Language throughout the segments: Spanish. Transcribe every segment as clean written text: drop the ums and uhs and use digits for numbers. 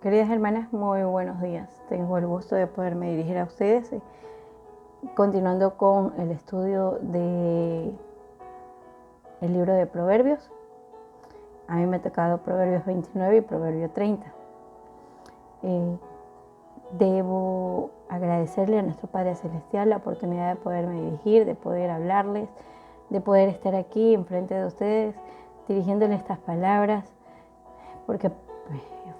Queridas hermanas, muy buenos días. Tengo el gusto de poderme dirigir a ustedes, continuando con el estudio del libro de Proverbios. A mí me ha tocado Proverbios 29 y Proverbio 30. Debo agradecerle a nuestro Padre Celestial la oportunidad de poderme dirigir, de poder hablarles, de poder estar aquí enfrente de ustedes, dirigiéndoles estas palabras, porque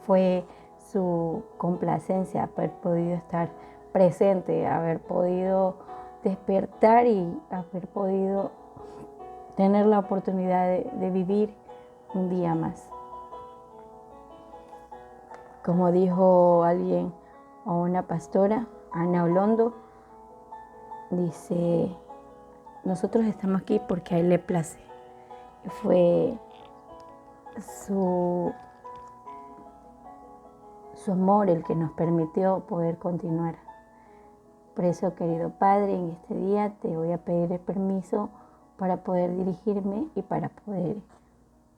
fue su complacencia haber podido estar presente, haber podido despertar y haber podido tener la oportunidad de vivir un día más. Como dijo alguien o una pastora, Ana Olondo, dice: nosotros estamos aquí porque a Él le place. Fue su amor el que nos permitió poder continuar. Por eso, querido Padre, en este día te voy a pedir el permiso para poder dirigirme y para poder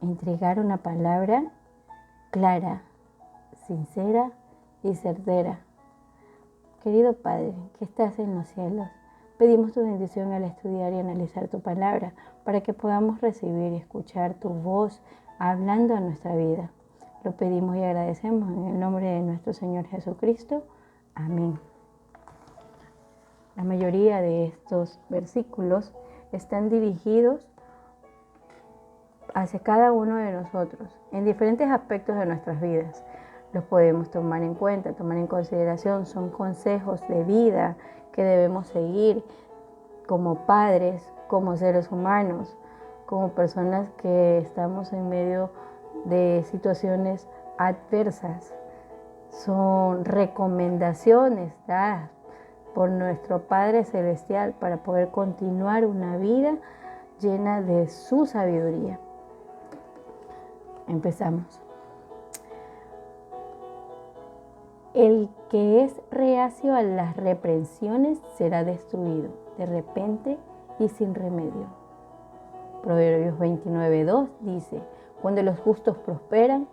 entregar una palabra clara, sincera y certera. Querido Padre, que estás en los cielos, pedimos tu bendición al estudiar y analizar tu palabra para que podamos recibir y escuchar tu voz hablando a nuestra vida. Lo pedimos y agradecemos en el nombre de nuestro Señor Jesucristo. Amén. La mayoría de estos versículos están dirigidos hacia cada uno de nosotros en diferentes aspectos de nuestras vidas. Los podemos tomar en cuenta, tomar en consideración. Son consejos de vida que debemos seguir como padres, como seres humanos, como personas que estamos en medio de situaciones adversas. Son recomendaciones dadas por nuestro Padre Celestial para poder continuar una vida llena de su sabiduría. Empezamos. El que es reacio a las reprensiones será destruido de repente y sin remedio. Proverbios 29:2 dice: cuando los justos prosperan,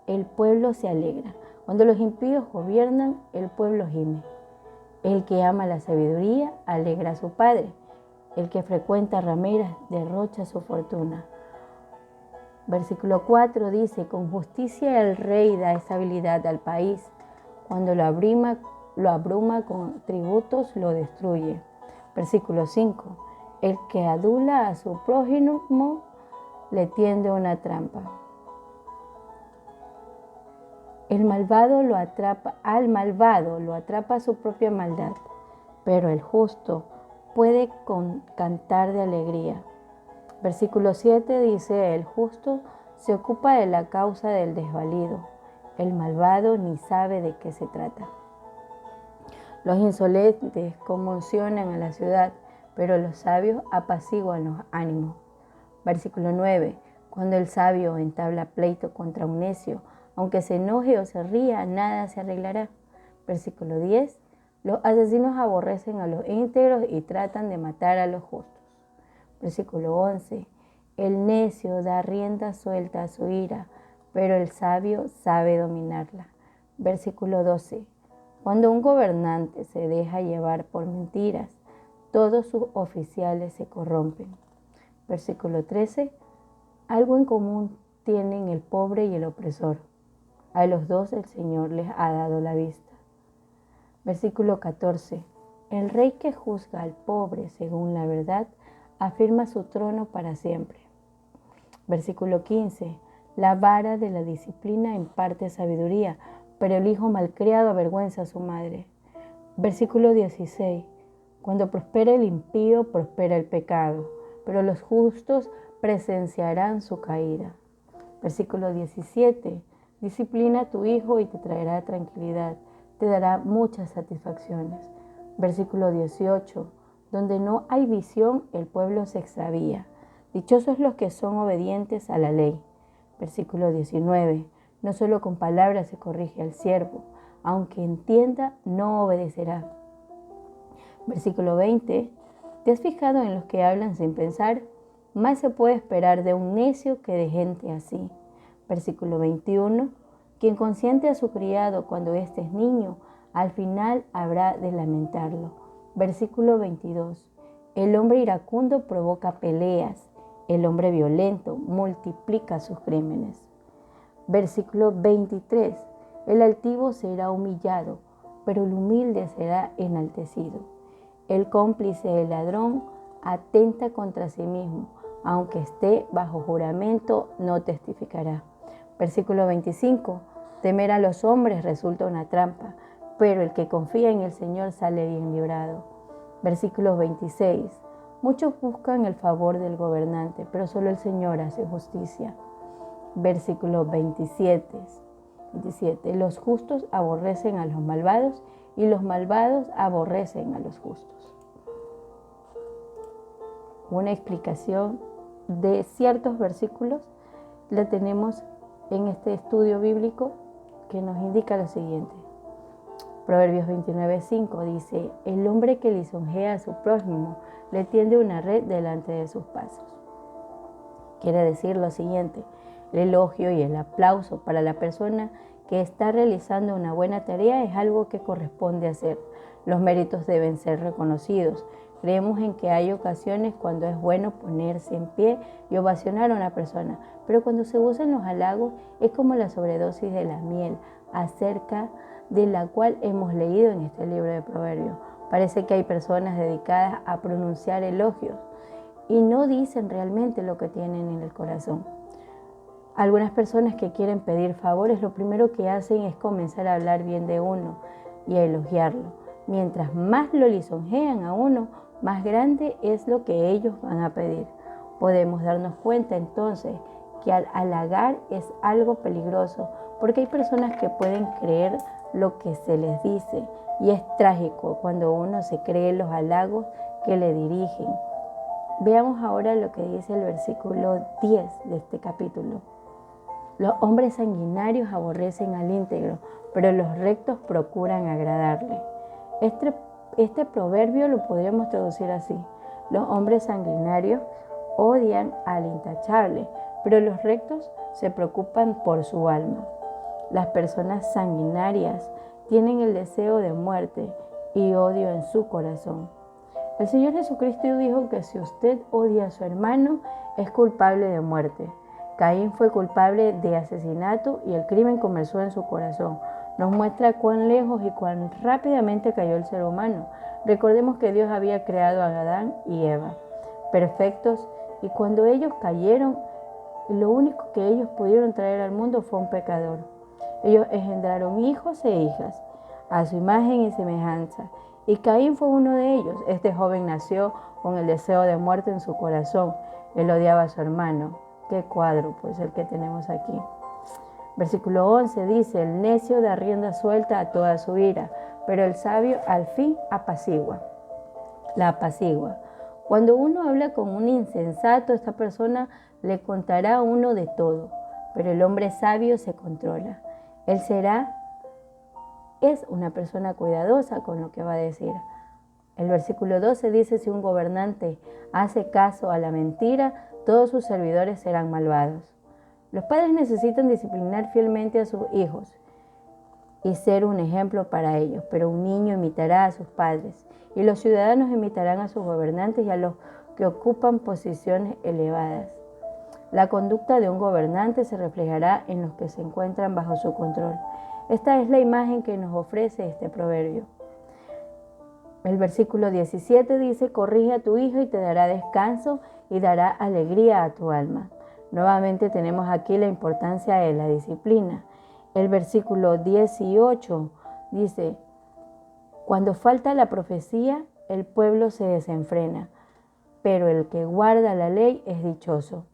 el pueblo se alegra. Cuando los impíos gobiernan, el pueblo gime. El que ama la sabiduría alegra a su padre. El que frecuenta rameras derrocha su fortuna. Versículo 4 dice: con justicia el rey da estabilidad al país. Cuando lo abruma con tributos, lo destruye. Versículo 5. El que adula a su prójimo le tiende una trampa. Al malvado lo atrapa su propia maldad, pero el justo puede cantar de alegría. Versículo 7 dice: el justo se ocupa de la causa del desvalido, el malvado ni sabe de qué se trata. Los insolentes conmocionan a la ciudad, pero los sabios apaciguan los ánimos. Versículo 9. Cuando el sabio entabla pleito contra un necio, aunque se enoje o se ría, nada se arreglará. Versículo 10. Los asesinos aborrecen a los íntegros y tratan de matar a los justos. Versículo 11. El necio da rienda suelta a su ira, pero el sabio sabe dominarla. Versículo 12. Cuando un gobernante se deja llevar por mentiras, todos sus oficiales se corrompen. Versículo 13. Algo en común tienen el pobre y el opresor. A los dos el Señor les ha dado la vista. Versículo 14. El rey que juzga al pobre según la verdad afirma su trono para siempre. Versículo 15. La vara de la disciplina imparte sabiduría, pero el hijo malcriado avergüenza a su madre. Versículo 16. Cuando prospera el impío, prospera el pecado, pero los justos presenciarán su caída. Versículo 17. Disciplina a tu hijo y te traerá tranquilidad, te dará muchas satisfacciones. Versículo 18. Donde no hay visión, el pueblo se extravía. Dichosos los que son obedientes a la ley. Versículo 19. No solo con palabras se corrige al siervo, aunque entienda, no obedecerá. Versículo 20. ¿Te has fijado en los que hablan sin pensar? Más se puede esperar de un necio que de gente así. Versículo 21. Quien consiente a su criado cuando éste es niño, al final habrá de lamentarlo. Versículo 22. El hombre iracundo provoca peleas, el hombre violento multiplica sus crímenes. Versículo 23. El altivo será humillado, pero el humilde será enaltecido. El cómplice del ladrón atenta contra sí mismo, aunque esté bajo juramento, no testificará. Versículo 25. Temer a los hombres resulta una trampa, pero el que confía en el Señor sale bien librado. Versículo 26. Muchos buscan el favor del gobernante, pero solo el Señor hace justicia. Versículo 27. Los justos aborrecen a los malvados y los malvados aborrecen a los justos. Una explicación de ciertos versículos la tenemos en este estudio bíblico que nos indica lo siguiente. Proverbios 29:5 dice: el hombre que lisonjea a su prójimo le tiende una red delante de sus pasos. Quiere decir lo siguiente: el elogio y el aplauso para la persona que está realizando una buena tarea es algo que corresponde hacer. Los méritos deben ser reconocidos. Creemos en que hay ocasiones cuando es bueno ponerse en pie y ovacionar a una persona, pero cuando se usan los halagos es como la sobredosis de la miel, acerca de la cual hemos leído en este libro de Proverbios. Parece que hay personas dedicadas a pronunciar elogios y no dicen realmente lo que tienen en el corazón. Algunas personas que quieren pedir favores, lo primero que hacen es comenzar a hablar bien de uno y a elogiarlo. Mientras más lo lisonjean a uno, más grande es lo que ellos van a pedir. Podemos darnos cuenta entonces que al halagar es algo peligroso, porque hay personas que pueden creer lo que se les dice, y es trágico cuando uno se cree los halagos que le dirigen. Veamos ahora lo que dice el versículo 10 de este capítulo. Los hombres sanguinarios aborrecen al íntegro, pero los rectos procuran agradarle. Este proverbio lo podríamos traducir así: los hombres sanguinarios odian al intachable, pero los rectos se preocupan por su alma. Las personas sanguinarias tienen el deseo de muerte y odio en su corazón. El Señor Jesucristo dijo que si usted odia a su hermano, es culpable de muerte. Caín fue culpable de asesinato y el crimen comenzó en su corazón. Nos muestra cuán lejos y cuán rápidamente cayó el ser humano. Recordemos que Dios había creado a Adán y Eva, perfectos, y cuando ellos cayeron, lo único que ellos pudieron traer al mundo fue un pecador. Ellos engendraron hijos e hijas a su imagen y semejanza, y Caín fue uno de ellos. Este joven nació con el deseo de muerte en su corazón. Él odiaba a su hermano. Qué cuadro, pues, el que tenemos aquí. Versículo 11 dice: el necio da rienda suelta a toda su ira, pero el sabio al fin la apacigua. Cuando uno habla con un insensato, esta persona le contará a uno de todo, pero el hombre sabio se controla. Es una persona cuidadosa con lo que va a decir. El versículo 12 dice: si un gobernante hace caso a la mentira, todos sus servidores serán malvados. Los padres necesitan disciplinar fielmente a sus hijos y ser un ejemplo para ellos, pero un niño imitará a sus padres, y los ciudadanos imitarán a sus gobernantes y a los que ocupan posiciones elevadas. La conducta de un gobernante se reflejará en los que se encuentran bajo su control. Esta es la imagen que nos ofrece este proverbio. El versículo 17 dice: corrige a tu hijo y te dará descanso y dará alegría a tu alma. Nuevamente tenemos aquí la importancia de la disciplina. El versículo 18 dice: cuando falta la profecía, el pueblo se desenfrena, pero el que guarda la ley es dichoso.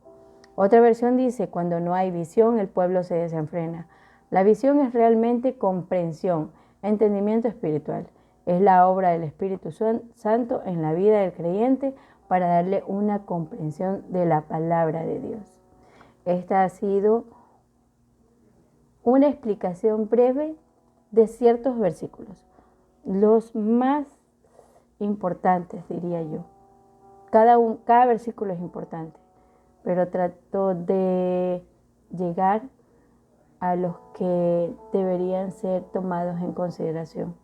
Otra versión dice: cuando no hay visión, el pueblo se desenfrena. La visión es realmente comprensión, entendimiento espiritual. Es la obra del Espíritu Santo en la vida del creyente para darle una comprensión de la palabra de Dios. Esta ha sido una explicación breve de ciertos versículos, los más importantes, diría yo. Cada versículo es importante, pero trato de llegar a los que deberían ser tomados en consideración.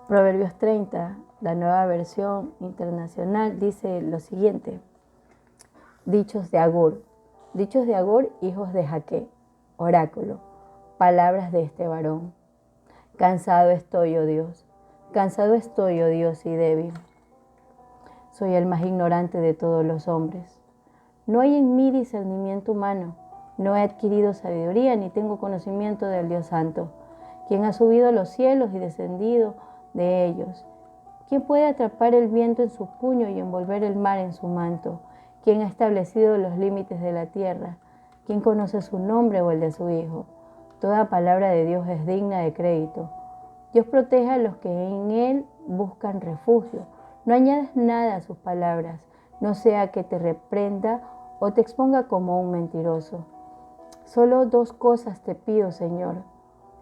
Proverbios 30, la nueva versión internacional, dice lo siguiente. Dichos de Agur, hijos de Jaque, oráculo, palabras de este varón. Cansado estoy, oh Dios, y débil. Soy el más ignorante de todos los hombres. No hay en mí discernimiento humano, no he adquirido sabiduría ni tengo conocimiento del Dios Santo, quien ha subido a los cielos y descendido de ellos. ¿Quién puede atrapar el viento en su puño y envolver el mar en su manto? ¿Quién ha establecido los límites de la tierra? ¿Quién conoce su nombre o el de su Hijo? Toda palabra de Dios es digna de crédito. Dios protege a los que en Él buscan refugio. No añadas nada a sus palabras, no sea que te reprenda o te exponga como un mentiroso. Solo 2 cosas te pido, Señor.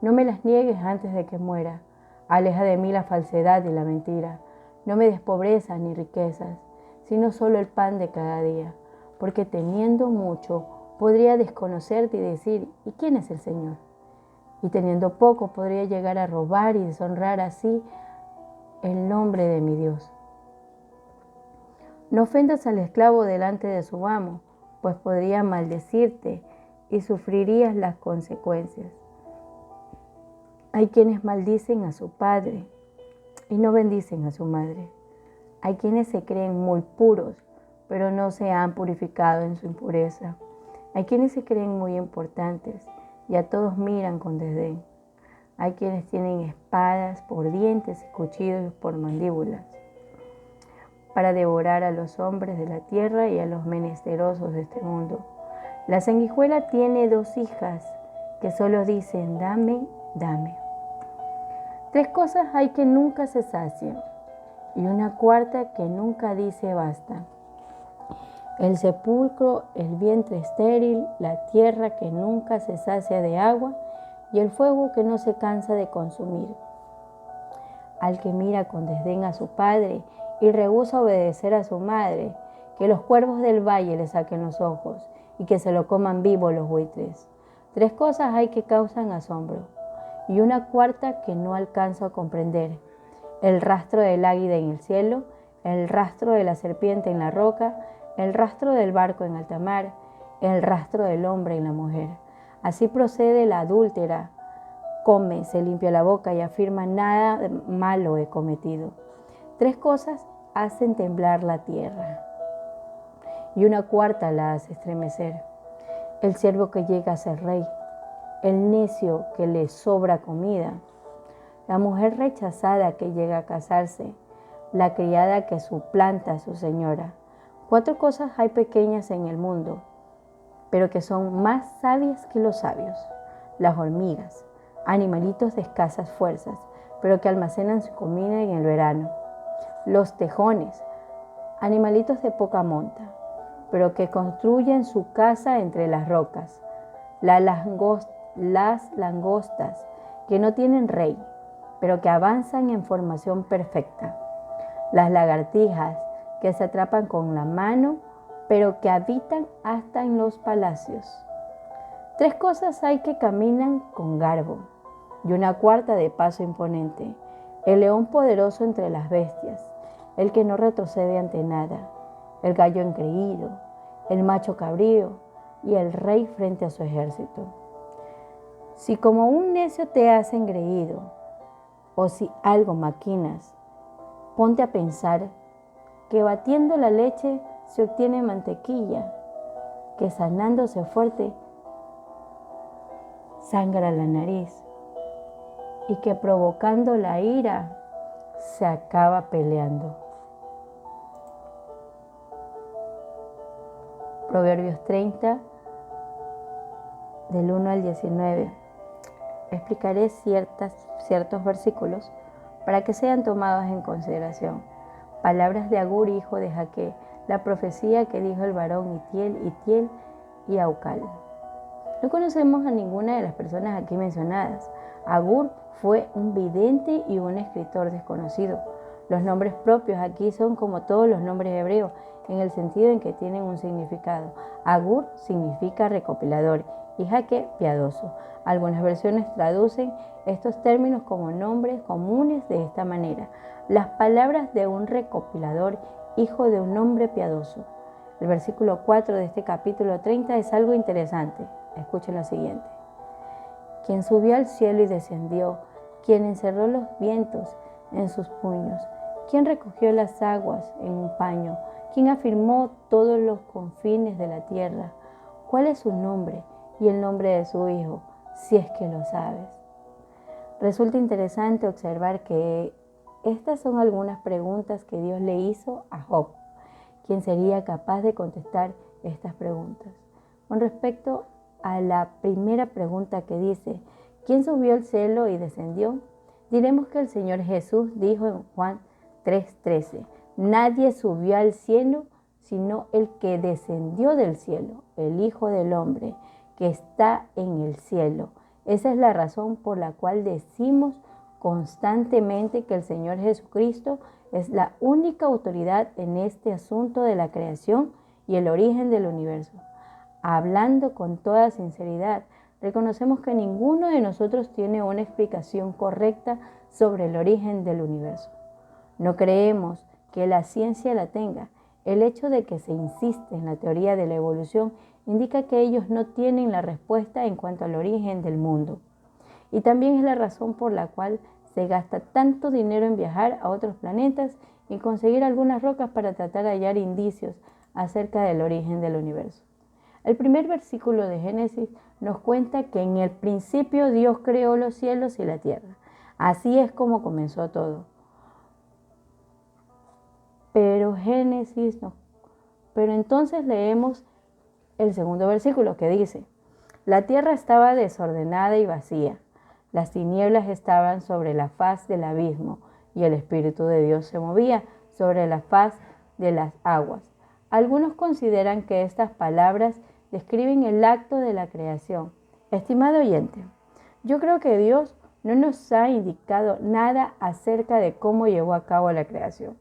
No me las niegues antes de que muera. Aleja de mí la falsedad y la mentira. No me des pobreza ni riquezas, sino solo el pan de cada día. Porque teniendo mucho, podría desconocerte y decir, ¿y quién es el Señor? Y teniendo poco, podría llegar a robar y deshonrar así el nombre de mi Dios. No ofendas al esclavo delante de su amo, pues podría maldecirte y sufrirías las consecuencias. Hay quienes maldicen a su padre y no bendicen a su madre. Hay quienes se creen muy puros, pero no se han purificado en su impureza. Hay quienes se creen muy importantes y a todos miran con desdén. Hay quienes tienen espadas por dientes y cuchillos por mandíbulas, para devorar a los hombres de la tierra y a los menesterosos de este mundo. La sanguijuela tiene 2 hijas que solo dicen, dame, dame. 3 cosas hay que nunca se sacian y una cuarta que nunca dice basta. El sepulcro, el vientre estéril, la tierra que nunca se sacia de agua y el fuego que no se cansa de consumir. Al que mira con desdén a su padre y rehúsa obedecer a su madre, que los cuervos del valle le saquen los ojos y que se lo coman vivo los buitres. 3 cosas hay que causan asombro y una cuarta que no alcanzo a comprender. El rastro del águila en el cielo, el rastro de la serpiente en la roca, el rastro del barco en alta mar, el rastro del hombre en la mujer. Así procede la adúltera. Come, se limpia la boca y afirma, nada malo he cometido. 3 cosas hacen temblar la tierra y una cuarta la hace estremecer. El siervo que llega a ser rey, el necio que le sobra comida, la mujer rechazada que llega a casarse, la criada que suplanta a su señora. 4 cosas hay pequeñas en el mundo, pero que son más sabias que los sabios. Las hormigas, animalitos de escasas fuerzas, pero que almacenan su comida en el verano. Los tejones, animalitos de poca monta, pero que construyen su casa entre las rocas. Las langostas, que no tienen rey, pero que avanzan en formación perfecta. Las lagartijas, que se atrapan con la mano, pero que habitan hasta en los palacios. 3 cosas hay que caminan con garbo, y una cuarta de paso imponente. El león poderoso entre las bestias, el que no retrocede ante nada, el gallo engreído, el macho cabrío y el rey frente a su ejército. Si como un necio te has engreído, o si algo maquinas, ponte a pensar que batiendo la leche se obtiene mantequilla, que sanándose fuerte sangra la nariz y que provocando la ira se acaba peleando. Proverbios 30, del 1 al 19. Explicaré ciertos versículos para que sean tomados en consideración. Palabras de Agur, hijo de Jaque, la profecía que dijo el varón Itiel y Aucal. No conocemos a ninguna de las personas aquí mencionadas. Agur fue un vidente y un escritor desconocido. Los nombres propios aquí son como todos los nombres hebreos, en el sentido en que tienen un significado. Agur significa recopilador y Jaque, piadoso. Algunas versiones traducen estos términos como nombres comunes de esta manera: las palabras de un recopilador, hijo de un hombre piadoso. El versículo 4 de este capítulo 30 es algo interesante. Escuchen lo siguiente: quien subió al cielo y descendió, quien encerró los vientos en sus puños, quien recogió las aguas en un paño, quien afirmó todos los confines de la tierra. ¿Cuál es su nombre y el nombre de su hijo, si es que lo sabes? Resulta interesante observar que estas son algunas preguntas que Dios le hizo a Job. ¿Quién sería capaz de contestar estas preguntas? Con respecto a la primera pregunta que dice, ¿quién subió al cielo y descendió? Diremos que el Señor Jesús dijo en Juan 3:13, nadie subió al cielo sino el que descendió del cielo, el Hijo del Hombre, que está en el cielo. Esa es la razón por la cual decimos constantemente que el Señor Jesucristo es la única autoridad en este asunto de la creación y el origen del universo. Hablando con toda sinceridad, reconocemos que ninguno de nosotros tiene una explicación correcta sobre el origen del universo. No creemos que la ciencia la tenga. El hecho de que se insiste en la teoría de la evolución indica que ellos no tienen la respuesta en cuanto al origen del mundo. Y también es la razón por la cual se gasta tanto dinero en viajar a otros planetas y conseguir algunas rocas para tratar de hallar indicios acerca del origen del universo. El primer versículo de Génesis nos cuenta que en el principio Dios creó los cielos y la tierra. Así es como comenzó todo. Pero entonces leemos el segundo versículo que dice, la tierra estaba desordenada y vacía, las tinieblas estaban sobre la faz del abismo y el Espíritu de Dios se movía sobre la faz de las aguas. Algunos consideran que estas palabras describen el acto de la creación. Estimado oyente, yo creo que Dios no nos ha indicado nada acerca de cómo llevó a cabo la creación.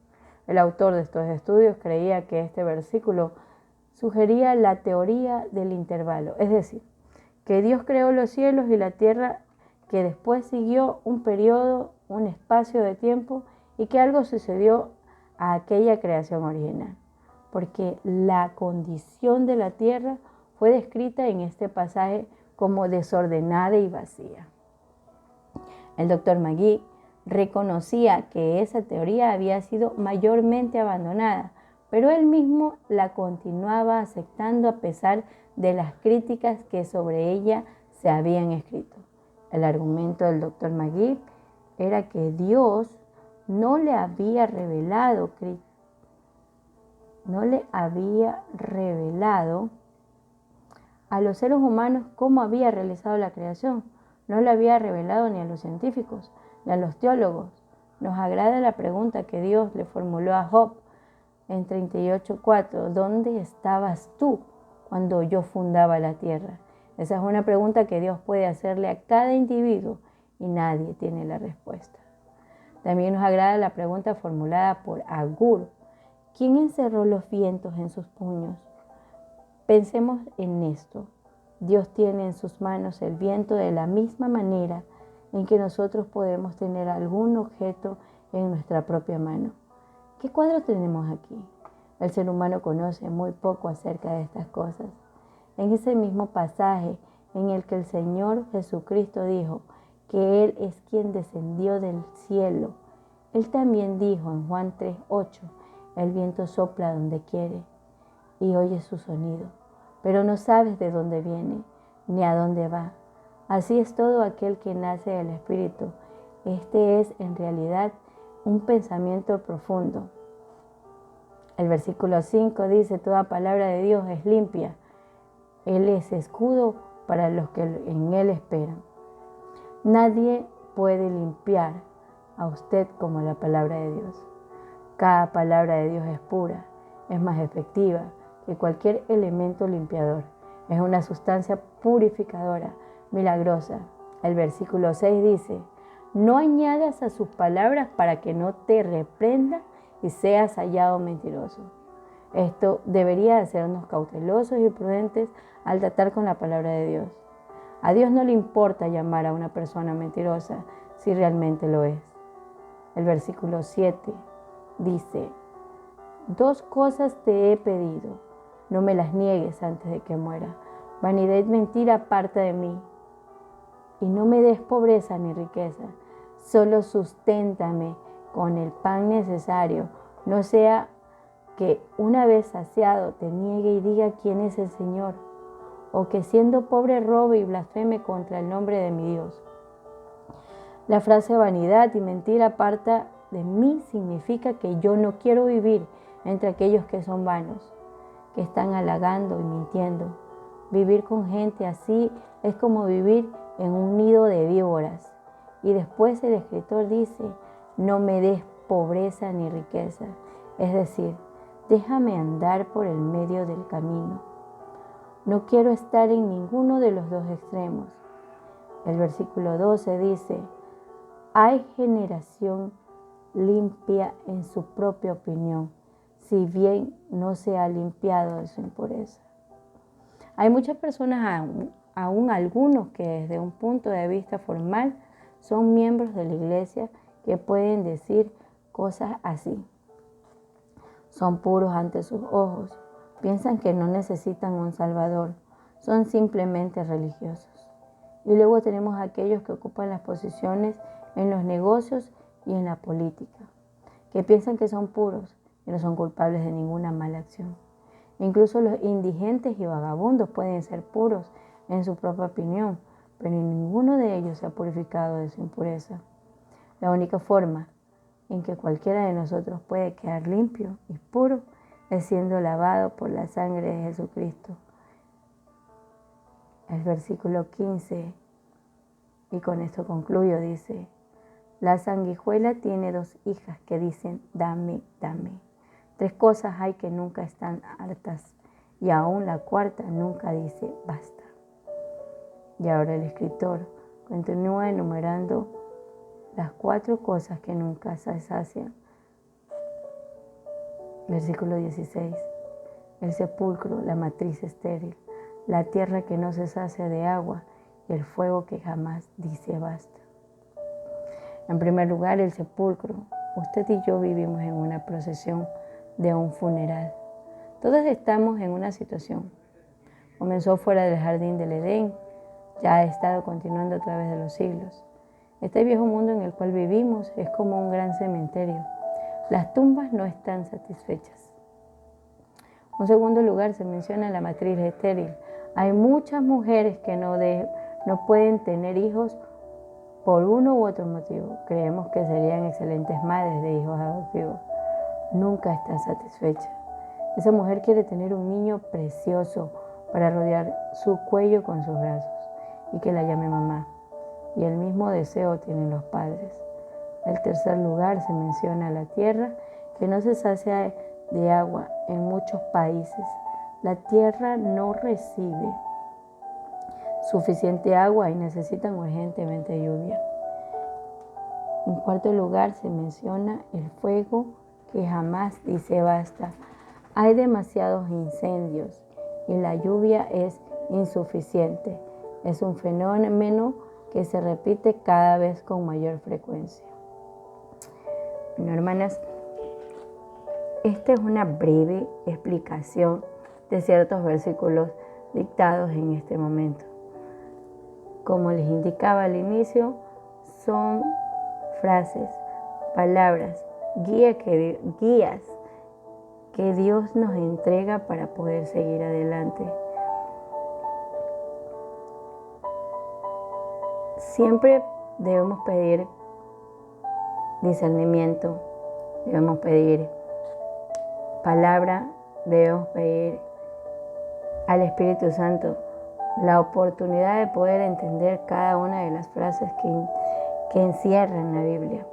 El autor de estos estudios creía que este versículo sugería la teoría del intervalo, es decir, que Dios creó los cielos y la tierra, que después siguió un periodo, un espacio de tiempo y que algo sucedió a aquella creación original, porque la condición de la tierra fue descrita en este pasaje como desordenada y vacía. El doctor Magee reconocía que esa teoría había sido mayormente abandonada, pero él mismo la continuaba aceptando a pesar de las críticas que sobre ella se habían escrito. El argumento del doctor Magee era que Dios no le había revelado a los seres humanos cómo había realizado la creación. No le había revelado ni a los científicos, ni a los teólogos. Nos agrada la pregunta que Dios le formuló a Job en 38:4. ¿Dónde estabas tú cuando yo fundaba la tierra? Esa es una pregunta que Dios puede hacerle a cada individuo y nadie tiene la respuesta. También nos agrada la pregunta formulada por Agur. ¿Quién encerró los vientos en sus puños? Pensemos en esto. Dios tiene en sus manos el viento de la misma manera en que nosotros podemos tener algún objeto en nuestra propia mano. ¿Qué cuadro tenemos aquí? El ser humano conoce muy poco acerca de estas cosas. En ese mismo pasaje en el que el Señor Jesucristo dijo que Él es quien descendió del cielo, Él también dijo en Juan 3:8, el viento sopla donde quiere y oyes su sonido, pero no sabes de dónde viene ni a dónde va. Así es todo aquel que nace del Espíritu. Este es en realidad un pensamiento profundo. El versículo 5 dice, toda palabra de Dios es limpia. Él es escudo para los que en Él esperan. Nadie puede limpiar a usted como la palabra de Dios. Cada palabra de Dios es pura, es más efectiva que cualquier elemento limpiador. Es una sustancia purificadora, milagrosa. El versículo 6 dice, no añadas a sus palabras para que no te reprenda y seas hallado mentiroso. Esto debería hacernos cautelosos y prudentes al tratar con la palabra de Dios. A Dios no le importa llamar a una persona mentirosa si realmente lo es. El versículo 7 dice: 2 cosas te he pedido, no me las niegues antes de que muera. Vanidad y mentira aparta de mí, y no me des pobreza ni riqueza. Solo susténtame con el pan necesario, no sea que una vez saciado te niegue y diga quién es el Señor, o que siendo pobre robe y blasfeme contra el nombre de mi Dios. La frase vanidad y mentira aparta de mí significa que yo no quiero vivir entre aquellos que son vanos, que están halagando y mintiendo. Vivir con gente así es como vivir en un nido de víboras. Y después el escritor dice: no me des pobreza ni riqueza. Es decir, déjame andar por el medio del camino. No quiero estar en ninguno de los dos extremos. El versículo 12 dice: hay generación limpia en su propia opinión, si bien no se ha limpiado de su impureza. Hay muchas personas, aún algunos que desde un punto de vista formal son miembros de la iglesia, que pueden decir cosas así. Son puros ante sus ojos, piensan que no necesitan un salvador, son simplemente religiosos. Y luego tenemos a aquellos que ocupan las posiciones en los negocios y en la política, que piensan que son puros y no son culpables de ninguna mala acción. Incluso los indigentes y vagabundos pueden ser puros en su propia opinión, pero ninguno de ellos se ha purificado de su impureza. La única forma en que cualquiera de nosotros puede quedar limpio y puro es siendo lavado por la sangre de Jesucristo. El versículo 15, y con esto concluyo, dice: la sanguijuela tiene 2 hijas que dicen dame, dame. 3 cosas hay que nunca están hartas, y aún la cuarta nunca dice basta. Y ahora el escritor continúa enumerando las 4 cosas que nunca se sacian. Versículo 16. El sepulcro, la matriz estéril, la tierra que no se sacia de agua y el fuego que jamás dice basta. En primer lugar, el sepulcro. Usted y yo vivimos en una procesión de un funeral. Todos estamos en una situación. Comenzó fuera del jardín del Edén, ya ha estado continuando a través de los siglos. Este viejo mundo en el cual vivimos es como un gran cementerio. Las tumbas no están satisfechas. En segundo lugar, se menciona la matriz estéril. Hay muchas mujeres que no pueden tener hijos por uno u otro motivo. Creemos que serían excelentes madres de hijos adoptivos. Nunca está satisfecha. Esa mujer quiere tener un niño precioso para rodear su cuello con sus brazos y que la llame mamá. Y el mismo deseo tienen los padres. En tercer lugar, se menciona la tierra que no se sacia de agua en muchos países. La tierra no recibe suficiente agua y necesitan urgentemente lluvia. En cuarto lugar, se menciona el fuego que jamás dice basta. Hay demasiados incendios y la lluvia es insuficiente. Es un fenómeno que se repite cada vez con mayor frecuencia. Bueno, hermanas, esta es una breve explicación de ciertos versículos dictados en este momento. Como les indicaba al inicio, son frases, palabras, guías que Dios nos entrega para poder seguir adelante. Siempre debemos pedir discernimiento, debemos pedir palabra, debemos pedir al Espíritu Santo la oportunidad de poder entender cada una de las frases que encierran la Biblia.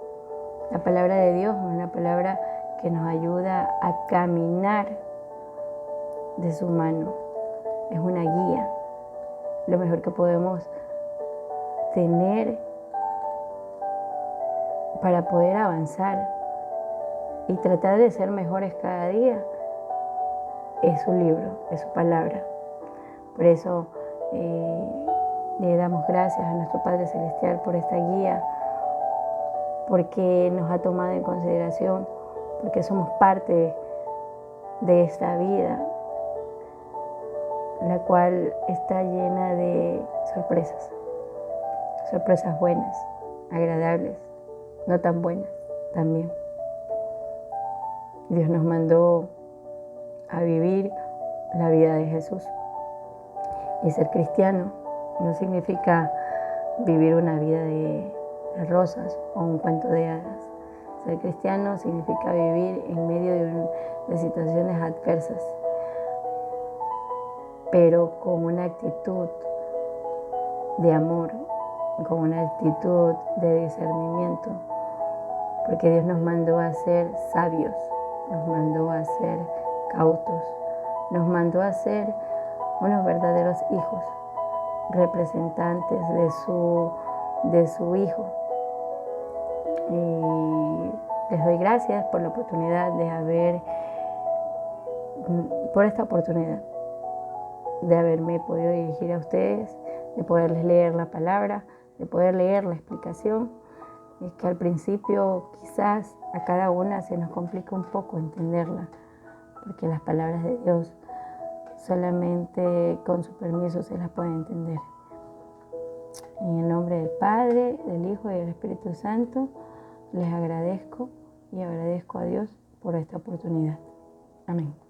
La palabra de Dios es una palabra que nos ayuda a caminar de su mano. Es una guía. Lo mejor que podemos tener para poder avanzar y tratar de ser mejores cada día es su libro, es su palabra. Por eso Le damos gracias a nuestro Padre Celestial por esta guía, porque nos ha tomado en consideración, porque somos parte de esta vida, la cual está llena de sorpresas, sorpresas buenas, agradables, no tan buenas también. Dios nos mandó a vivir la vida de Jesús. Y ser cristiano no significa vivir una vida de rosas o un cuento de hadas. Ser cristiano significa vivir en medio de situaciones adversas, pero con una actitud de amor, con una actitud de discernimiento, porque Dios nos mandó a ser sabios, nos mandó a ser cautos, nos mandó a ser unos verdaderos hijos, representantes de su Hijo. Y les doy gracias por la oportunidad por esta oportunidad de haberme podido dirigir a ustedes, de poderles leer la palabra, de poder leer la explicación. Es que al principio quizás a cada una se nos complica un poco entenderla, porque las palabras de Dios solamente con su permiso se las puede entender. En el nombre del Padre, del Hijo y del Espíritu Santo, les agradezco y agradezco a Dios por esta oportunidad. Amén.